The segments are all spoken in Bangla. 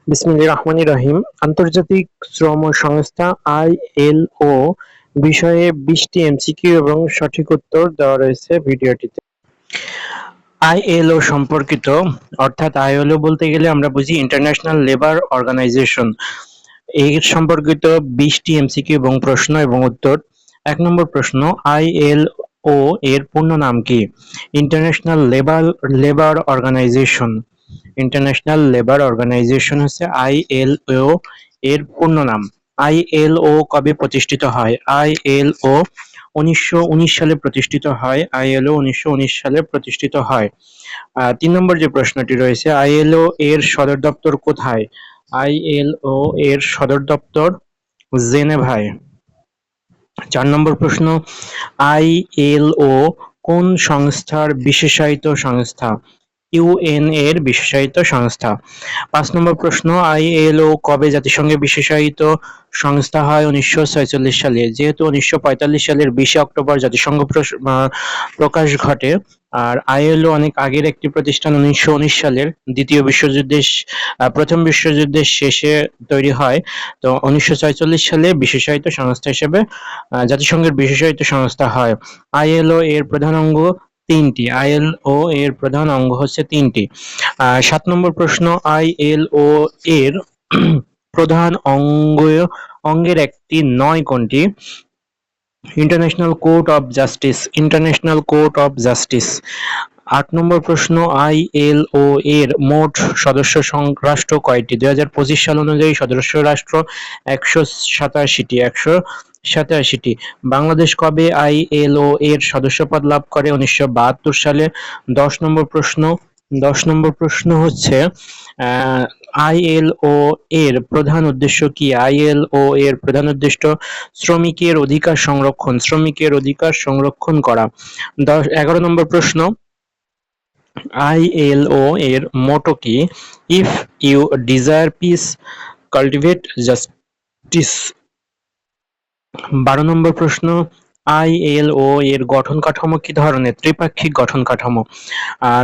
বিসমিল্লাহির রহমানির রহিম। আন্তর্জাতিক শ্রম সংস্থা আইএলও বিষয়ে 20টি এমসিকিউ এবং সঠিক উত্তর দেওয়া রয়েছে ভিডিওটিতে। আইএলও সম্পর্কিত অর্থাৎ আইএলও বলতে গেলে আমরা বুঝি ইন্টারন্যাশনাল লেবার অর্গানাইজেশন। এর সম্পর্কিত 20টি এমসিকিউ এবং প্রশ্ন এবং উত্তর। 1 নম্বর প্রশ্ন, আইএলও এর পূর্ণ নাম কি? International labour organisation. International labour organisation হচ্ছে আইএলও এর পূর্ণ নাম। আইএলও কবে প্রতিষ্ঠিত হয়? আইএলও 1919 সালে প্রতিষ্ঠিত হয়। আইএলও 1919 সালে প্রতিষ্ঠিত হয়। 3 নম্বর যে প্রশ্নটি রয়েছে, আইএলও এর সদর দপ্তর কোথায়? আইএলও এর সদর দপ্তর জেনেভায়। 4 নম্বর প্রশ্ন, আইএলও কোন সংস্থার বিশেষায়িত সংস্থা? ইউএন এর বিশেষায়িত সংস্থা। 5 নম্বর প্রশ্ন, আইএলও কবে জাতিসংঘে বিশেষায়িত সংস্থা হয়? 1946 সালে। যেহেতু 1945 সালের 20 অক্টোবর জাতিসংঘ প্রকাশ ঘটে, আর আইএলও অনেক আগের একটি প্রতিষ্ঠান। 1919 সালের প্রথম বিশ্বযুদ্ধের শেষে তৈরি হয়। তো 1946 সালে বিশেষায়িত সংস্থা হিসেবে জাতিসংঘের বিশেষায়িত সংস্থা হয়। আইএলও এর প্রধান অঙ্গ 3টি। আইএলও এর প্রধান অঙ্গ হচ্ছে 3টি। 7 নম্বর প্রশ্ন, আইএলও এর প্রধান অঙ্গের একটি নয় কোনটি? International court of justice. International court of justice. 8 নম্বর প্রশ্ন, আইএলও এর মোট সদস্য রাষ্ট্র কয়টি? 2025 সাল অনুযায়ী সদস্য রাষ্ট্র 187টি। 187টি। বাংলাদেশ কবে আইএলও এর সদস্যপদ লাভ করে? 1972 সালে। 10 নম্বর প্রশ্ন। 10 নম্বর প্রশ্ন হচ্ছে, আইএলও এর প্রধান উদ্দেশ্য কি? আইএলও এর প্রধান উদ্দেশ্য শ্রমিকের অধিকার সংরক্ষণ। শ্রমিকের অধিকার সংরক্ষণ করা। 11 নম্বর প্রশ্ন, আইএলও এর মোটো কি? If you desire peace, cultivate justice. 12 নম্বর প্রশ্ন, আইএলও এর গঠন কাঠামো কি ধরনের? ত্রিপাক্ষিক গঠন কাঠামো।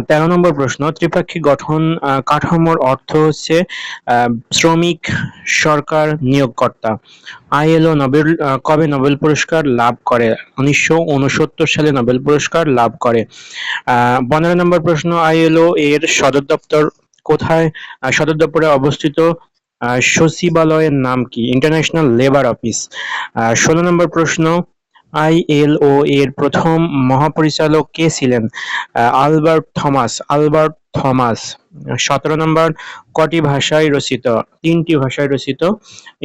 13 নম্বর প্রশ্ন, ত্রিপাক্ষিক গঠন কাঠামোর অর্থ হচ্ছে শ্রমিক, সরকার, নিয়োগকর্তা। আইএলও কবে নোবেল পুরস্কার লাভ করে? 1969 সালে নোবেল পুরস্কার লাভ করে। 15 নম্বর প্রশ্ন, আইএলও এর সদর দপ্তর কোথায়? সদর দপ্তরে অবস্থিত সচিবালয়ের নাম কি? International labour office. 16 নম্বর প্রশ্ন, আইএলও এর প্রথম মহাপরিচালক কে ছিলেন? Albert Thomas. Albert Thomas. 17 নম্বর, কটি ভাষায় রচিত? 3টি ভাষায় রচিত,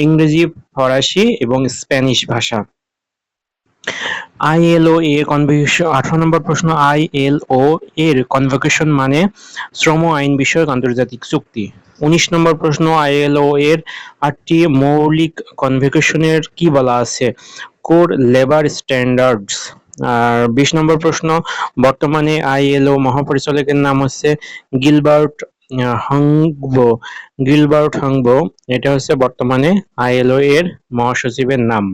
ইংরেজি, ফরাসি এবং স্প্যানিশ ভাষা। আইএলও এর কনভেনশন। 18 নম্বর প্রশ্ন, আইএলও এর কনভোকেশন মানে? শ্রম আইন বিষয়ক আন্তর্জাতিক চুক্তি। 19 নম্বর প্রশ্ন, আইএলও এর 8টি মৌলিক কনভোকেশনের কি বলা আছে? Core labour standards. আর 20 নম্বর প্রশ্ন, বর্তমানে আইএলও মহাপরিচালকের নাম হচ্ছে গিলবার্ট হাংবো। গিলবার্ট হাংবো, এটা হচ্ছে বর্তমানে আইএলও এর মহাসচিবের নাম।